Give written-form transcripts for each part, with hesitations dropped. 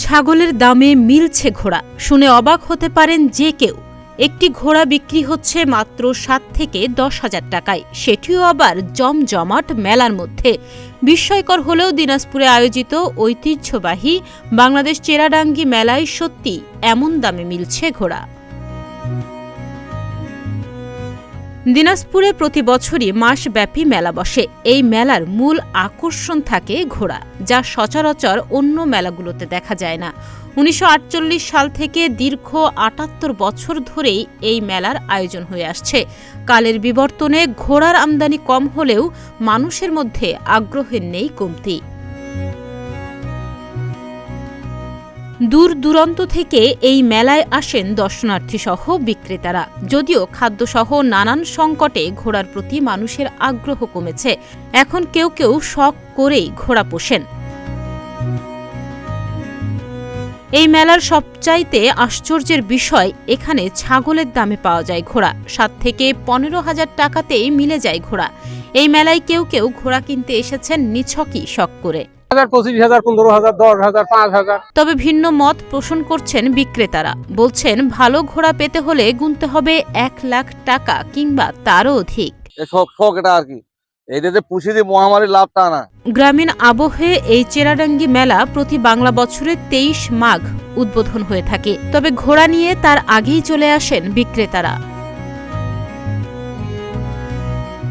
ছাগলের দামে মিলছে ঘোড়া, শুনে অবাক হতে পারেন যে কেউ। একটি ঘোড়া বিক্রি হচ্ছে মাত্র 7 থেকে 10,000 টাকায়, সেটিও আবার জমজমাট মেলার মধ্যে। বিস্ময়কর হলেও দিনাজপুরে আয়োজিত ঐতিহ্যবাহী বাংলাদেশ চেরাডাঙ্গি মেলায় সত্যি এমন দামে মিলছে ঘোড়া। দিনাজপুরে প্রতি বছরই মাসব্যাপী মেলা বসে। এই মেলার মূল আকর্ষণ থাকে ঘোড়া, যা সচরাচর অন্য মেলাগুলোতে দেখা যায় না। 1948 সাল থেকে দীর্ঘ 78 বছর ধরেই এই মেলার আয়োজন হয়ে আসছে। কালের বিবর্তনে ঘোড়ার আমদানি কম হলেও মানুষের মধ্যে আগ্রহের নেই কমতি। দূর দূরান্ত থেকে এই মেলায় আসেন দর্শনার্থীসহ বিক্রেতারা। যদিও খাদ্যসহ নানান সংকটে ঘোড়ার প্রতি মানুষের আগ্রহ কমেছে, এখন কেউ কেউ শখ করেই ঘোড়া পোষেন। এই মেলার সবচাইতে আশ্চর্যের বিষয়, এখানে ছাগলের দামে পাওয়া যায় ঘোড়া। 7 থেকে 15,000 টাকাতেই মিলে যায় ঘোড়া। এই মেলায় কেউ কেউ ঘোড়া কিনতে এসেছেন নিছকই শখ করে। 25,000, 15,000, 10,000, 5,000। তবে ভিন্ন মত পোষণ করছেন বিক্রেতারা। বলছেন, ভালো ঘোড়া পেতে হলে গুনতে হবে 1 লাখ টাকা কিংবা তারও অধিক। শখ এটা আর কি, এইটাতে পুষে দিয়ে মহামারী লাভ তা না। গ্রামীণ আবহে এই চেরাডাঙ্গি মেলা প্রতি বাংলা বছরের 23 মাঘ উদ্বোধন হয়ে থাকে। তবে ঘোড়া নিয়ে তার আগেই চলে আসেন বিক্রেতারা।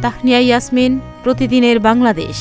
তাহনিয়া ইয়াসমিন, প্রতিদিনের বাংলাদেশ।